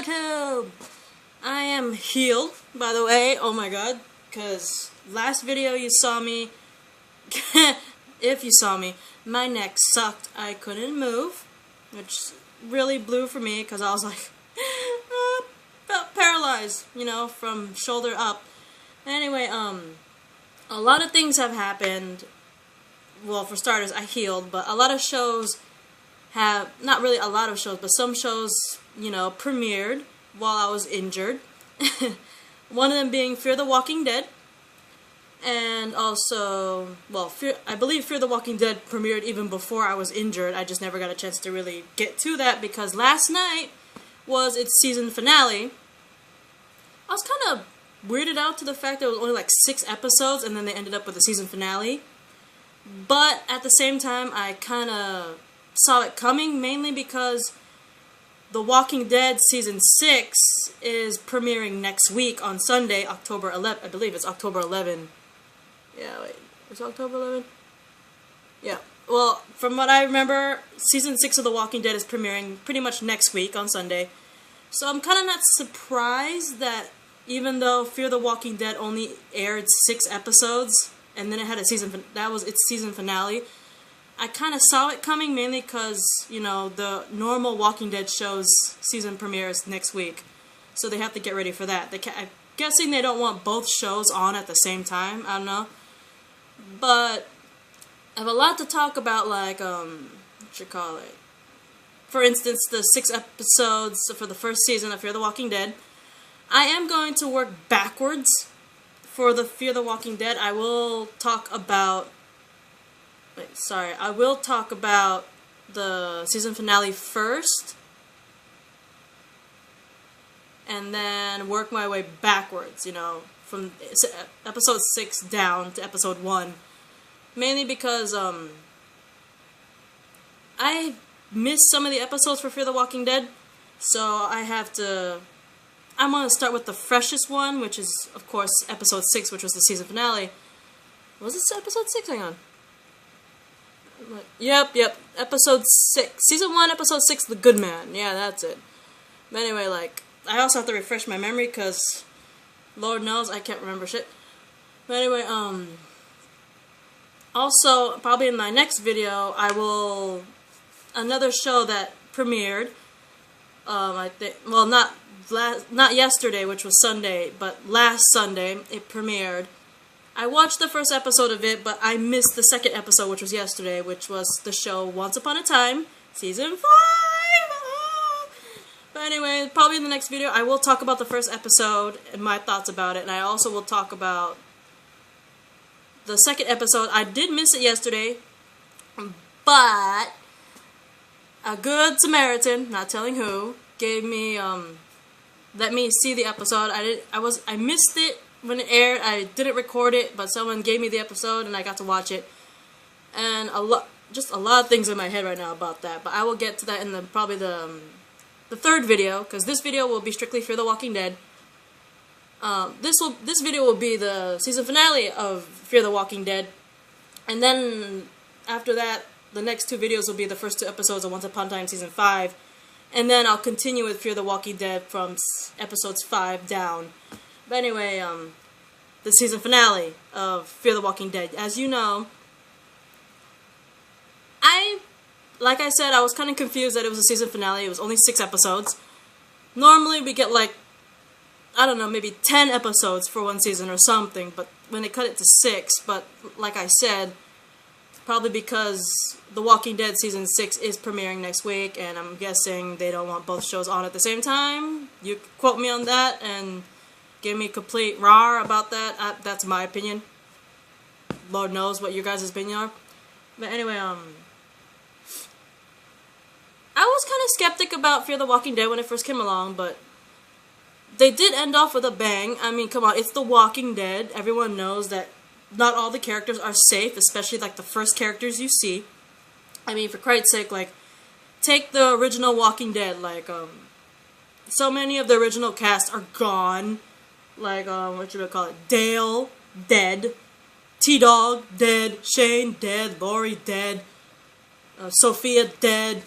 YouTube! I am healed, by the way, oh my god, because last video you saw me, if you saw me, my neck sucked. I couldn't move, which really blew for me, because I was like, felt paralyzed, you know, from shoulder up. Anyway, a lot of things have happened. Well, for starters, I healed, but a lot of shows have, not really a lot of shows, but some shows, you know, premiered while I was injured. One of them being Fear the Walking Dead. And also, well, I believe Fear the Walking Dead premiered even before I was injured. I just never got a chance to really get to that because last night was its season finale. I was kind of weirded out to the fact that it was only like 6 episodes and then they ended up with the season finale. But at the same time, I kind of saw it coming, mainly because The Walking Dead Season 6 is premiering next week on Sunday, October 11th. I believe it's October 11th. Yeah, wait. Is it October 11th? Yeah. Well, from what I remember, Season 6 of The Walking Dead is premiering pretty much next week on Sunday. So I'm kind of not surprised that even though Fear the Walking Dead only aired 6 episodes, and then it had a season, that was its season finale, I kind of saw it coming, mainly because, you know, the normal Walking Dead show's season premieres next week. So they have to get ready for that. I'm guessing they don't want both shows on at the same time. I don't know. But I have a lot to talk about, like, what you call it? For instance, the 6 episodes for the first season of Fear the Walking Dead. I am going to work backwards for the Fear the Walking Dead. I will talk about... I will talk about the season finale first, and then work my way backwards, you know, from episode 6 down to episode 1. Mainly because, I missed some of the episodes for Fear the Walking Dead, so I'm going to start with the freshest one, which is, of course, episode 6, which was the season finale. Was it episode 6? Hang on. Yep, episode 6. Season 1, episode 6, The Good Man. Yeah, that's it. But anyway, like, I also have to refresh my memory, because, Lord knows, I can't remember shit. But anyway, also, probably in my next video, I will, another show that premiered, I think, well, not yesterday, which was Sunday, but last Sunday, it premiered. I watched the first episode of it, but I missed the second episode, which was yesterday, which was the show Once Upon a Time, Season 5! But anyway, probably in the next video, I will talk about the first episode and my thoughts about it, and I also will talk about the second episode. I did miss it yesterday, but a good Samaritan, not telling who, gave me, let me see the episode. I missed it when it aired. I didn't record it, but someone gave me the episode and I got to watch it. And just a lot of things in my head right now about that. But I will get to that in probably the third video, because this video will be strictly Fear the Walking Dead. This video will be the season finale of Fear the Walking Dead. And then after that, the next 2 videos will be the first 2 episodes of Once Upon a Time Season 5. And then I'll continue with Fear the Walking Dead from episodes 5 down. But anyway, the season finale of Fear the Walking Dead. As you know, like I said, I was kind of confused that it was a season finale. It was only 6 episodes. Normally we get like, I don't know, maybe 10 episodes for one season or something, but when they cut it to 6, but like I said, probably because The Walking Dead Season 6 is premiering next week, and I'm guessing they don't want both shows on at the same time. You quote me on that, and give me complete raw about that. That's my opinion. Lord knows what your guys' opinion are. But anyway, I was kind of skeptic about Fear the Walking Dead when it first came along, but they did end off with a bang. I mean, come on, it's The Walking Dead. Everyone knows that not all the characters are safe, especially like the first characters you see. I mean, for Christ's sake, like, take the original Walking Dead. Like, so many of the original cast are gone. Like, what should we call it? Dale, dead. T-Dog, dead. Shane, dead. Lori, dead. Sophia, dead.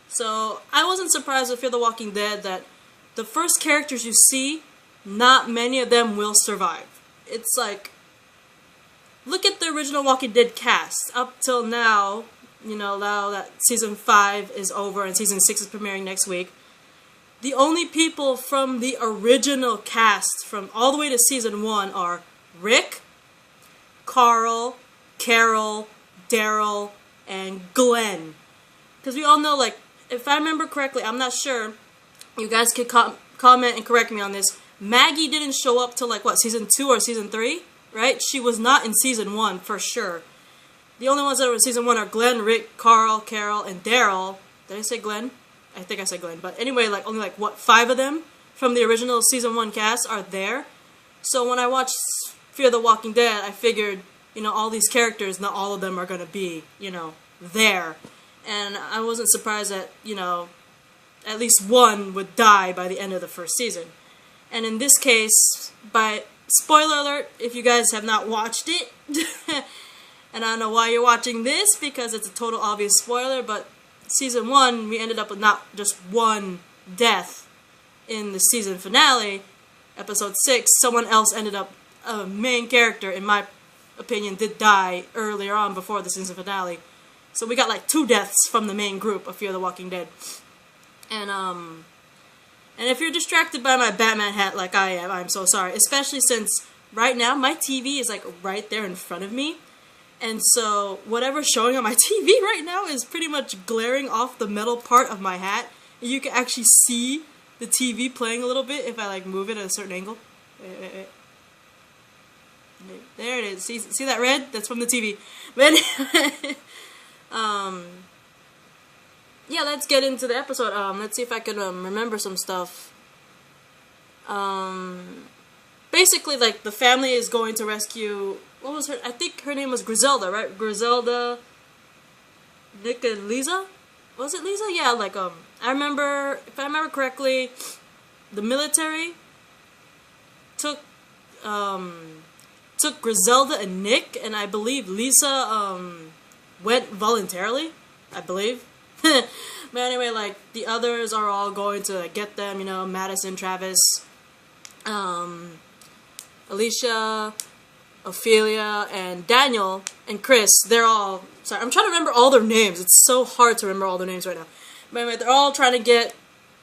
So, I wasn't surprised with Fear the Walking Dead that the first characters you see, not many of them will survive. It's like, look at the original Walking Dead cast. Up till now, you know, now that season 5 is over and season 6 is premiering next week, the only people from the original cast from all the way to season 1 are Rick, Carl, Carol, Daryl, and Glenn. Because we all know, like, if I remember correctly, I'm not sure, you guys could comment and correct me on this, Maggie didn't show up till, like, what, season 2 or season 3? Right? She was not in season 1, for sure. The only ones that were in season 1 are Glenn, Rick, Carl, Carol, and Daryl. Did I say Glenn? I think I said Glenn. But anyway, like, only, like, what, 5 of them from the original season 1 cast are there. So when I watched Fear the Walking Dead, I figured, you know, all these characters, not all of them are going to be, you know, there. And I wasn't surprised that, you know, at least one would die by the end of the first season. And in this case, by spoiler alert, if you guys have not watched it, and I don't know why you're watching this, because it's a total obvious spoiler, but season 1, we ended up with not just one death in the season finale, episode 6, someone else ended up, a main character, in my opinion, did die earlier on before the season finale. So we got like 2 deaths from the main group of Fear the Walking Dead. And if you're distracted by my Batman hat like I am, I'm so sorry. Especially since right now my TV is like right there in front of me. And so whatever's showing on my TV right now is pretty much glaring off the metal part of my hat. And you can actually see the TV playing a little bit if I like move it at a certain angle. Wait. There it is. See that red? That's from the TV. But anyway, yeah, let's get into the episode. Let's see if I can remember some stuff. Basically, like, the family is going to rescue, what was her, I think her name was Griselda, right? Griselda, Nick and Lisa? Was it Lisa? Yeah, like, I remember, if I remember correctly, the military took Griselda and Nick, and I believe Lisa, went voluntarily, I believe. But anyway, like, the others are all going to get them, you know, Madison, Travis, Alicia, Ophelia, and Daniel, and Chris. They're all, sorry, I'm trying to remember all their names. It's so hard to remember all their names right now. But anyway, they're all trying to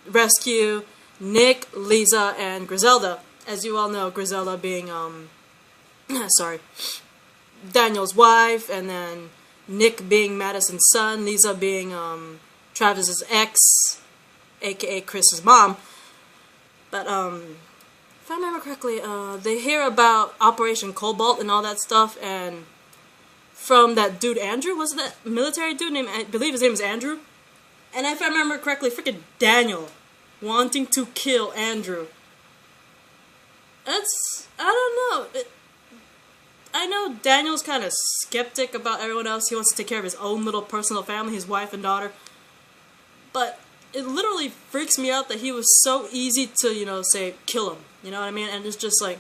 rescue Nick, Lisa, and Griselda. As you all know, Griselda being, sorry, Daniel's wife, and then Nick being Madison's son, Lisa being Travis's ex, aka Chris's mom. But if I remember correctly, they hear about Operation Cobalt and all that stuff, and from that dude Andrew, was it that military dude named, I believe his name is Andrew? And if I remember correctly, freaking Daniel wanting to kill Andrew. That's, I don't know. I know Daniel's kind of skeptic about everyone else. He wants to take care of his own little personal family, his wife and daughter. But it literally freaks me out that he was so easy to, you know, say, kill him. You know what I mean? And it's just like,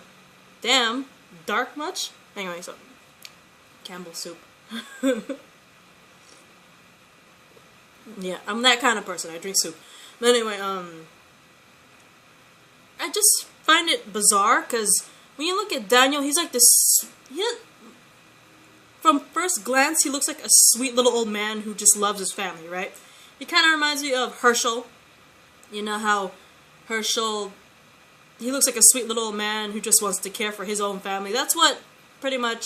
damn, dark much? Anyway, so, Campbell's soup. Yeah, I'm that kind of person. I drink soup. But anyway, I just find it bizarre, because when you look at Daniel, he's like this, from first glance, he looks like a sweet little old man who just loves his family, right? He kind of reminds me of Herschel. You know how Herschel, he looks like a sweet little old man who just wants to care for his own family. That's what pretty much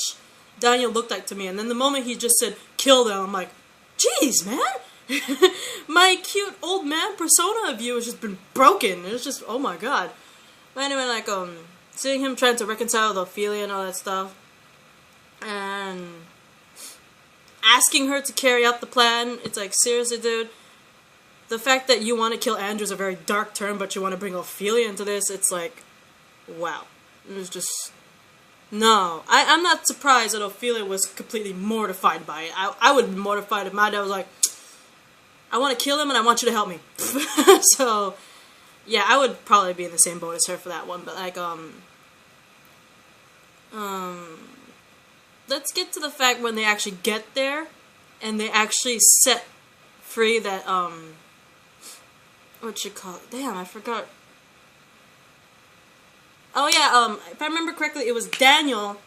Daniel looked like to me. And then the moment he just said, kill them, I'm like, jeez, man. My cute old man persona of you has just been broken. It's just, oh my god. But anyway, like, seeing him trying to reconcile with Ophelia and all that stuff, and asking her to carry out the plan, it's like, seriously, dude, the fact that you want to kill Andrew is a very dark turn, but you want to bring Ophelia into this, it's like, wow. It was just, no. I'm not surprised that Ophelia was completely mortified by it. I would be mortified if my dad was like, I want to kill him and I want you to help me. So, yeah, I would probably be in the same boat as her for that one, but like, let's get to the fact when they actually get there, and they actually set free that, what you call it? Damn, I forgot. Oh yeah, if I remember correctly, it was Daniel.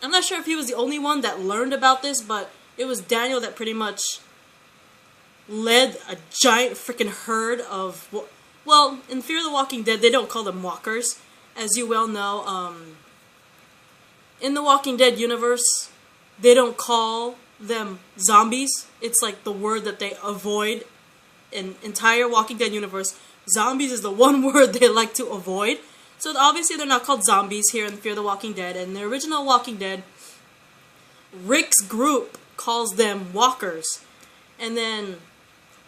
I'm not sure if he was the only one that learned about this, but it was Daniel that pretty much led a giant freaking herd of, well, in Fear the Walking Dead, they don't call them walkers. As you well know, in the Walking Dead universe, they don't call them zombies. It's like the word that they avoid in entire Walking Dead universe. Zombies is the one word they like to avoid. So obviously they're not called zombies here in Fear the Walking Dead. And the original Walking Dead, Rick's group calls them walkers. And then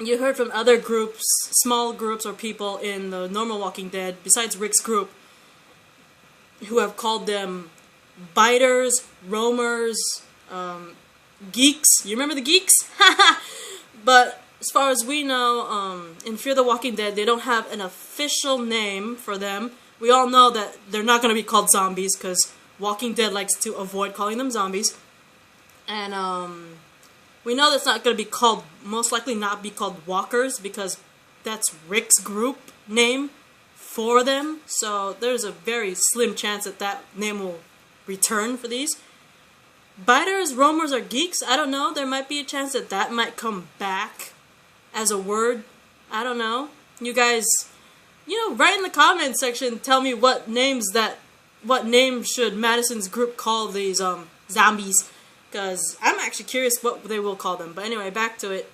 you heard from other groups, small groups or people in the normal Walking Dead, besides Rick's group, who have called them biters, roamers, geeks. You remember the geeks? But as far as we know, in Fear the Walking Dead, they don't have an official name for them. We all know that they're not going to be called zombies because Walking Dead likes to avoid calling them zombies. And we know that's not going to be called, most likely not be called walkers because that's Rick's group name for them. So there's a very slim chance that that name will return for these. Biters, roamers, or geeks, I don't know. There might be a chance that that might come back as a word. I don't know. You guys, write in the comments section, tell me what name should Madison's group call these zombies, because I'm actually curious what they will call them. But anyway, back to it.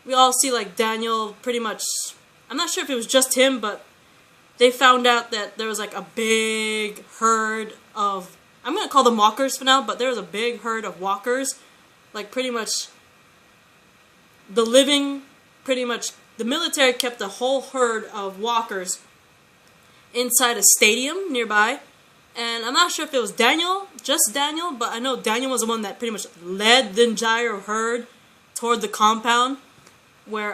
We all see like Daniel pretty much, I'm not sure if it was just him, but they found out that there was like a big herd of, I'm going to call them walkers for now, but there was a big herd of walkers. Like pretty much the military kept a whole herd of walkers inside a stadium nearby. And I'm not sure if it was just Daniel, but I know Daniel was the one that pretty much led the entire herd toward the compound where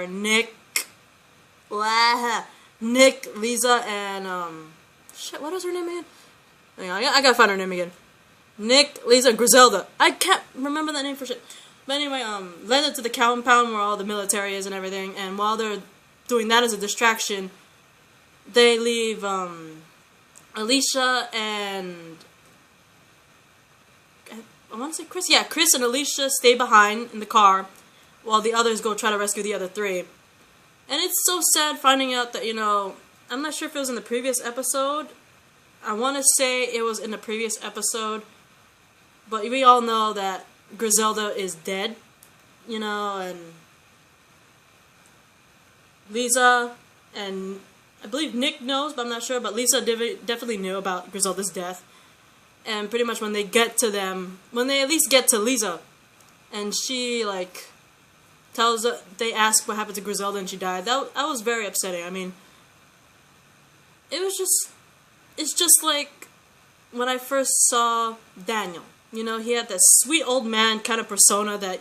Nick, Lisa, and shit, what is her name again? Hang on, I gotta find her name again. Nick, Lisa, and Griselda. I can't remember that name for shit. But anyway, led it to the compound where all the military is and everything, and while they're doing that as a distraction, they leave Alicia and I want to say Chris. Yeah, Chris and Alicia stay behind in the car while the others go try to rescue the other three. And it's so sad finding out that, I'm not sure if it was in the previous episode. I want to say it was in the previous episode, but we all know that Griselda is dead, and Lisa and I believe Nick knows, but I'm not sure, but Lisa definitely knew about Griselda's death. And pretty much when they at least get to Lisa, and she, they ask what happened to Griselda and she died, that was very upsetting. I mean, it's just like when I first saw Daniel. He had that sweet old man kind of persona that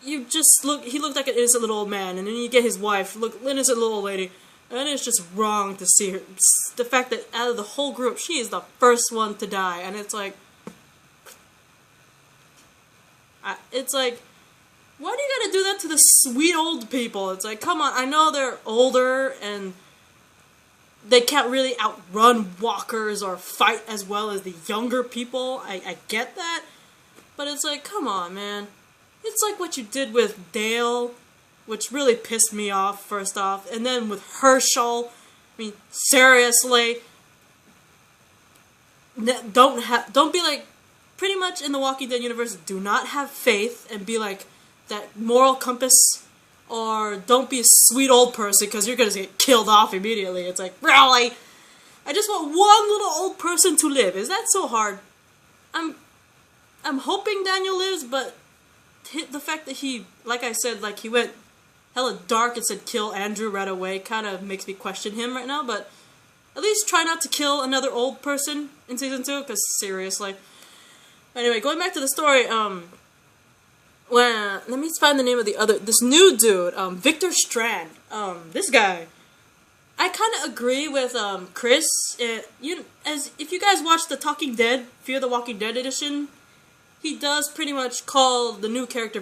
he looked like an innocent little old man, and then you get his wife, innocent little old lady, and it's just wrong to see her. The fact that out of the whole group, she is the first one to die, and it's like, why do you gotta do that to the sweet old people? It's like, come on, I know they're older, and they can't really outrun walkers or fight as well as the younger people. I get that. But it's like, come on, man. It's like what you did with Dale, which really pissed me off, first off. And then with Herschel. I mean, seriously. Don't be like, pretty much in the Walking Dead universe, do not have faith and be like that moral compass. Or don't be a sweet old person because you're going to get killed off immediately. It's like, really? I just want one little old person to live. Is that so hard? I'm hoping Daniel lives, but the fact that he, like I said, he went hella dark and said kill Andrew right away kind of makes me question him right now. But at least try not to kill another old person in Season 2 because seriously. Anyway, going back to the story, well, let me find the name of this new dude, Victor Strand. This guy, I kind of agree with Chris. If you guys watch the Talking Dead, Fear the Walking Dead edition, he does pretty much call the new character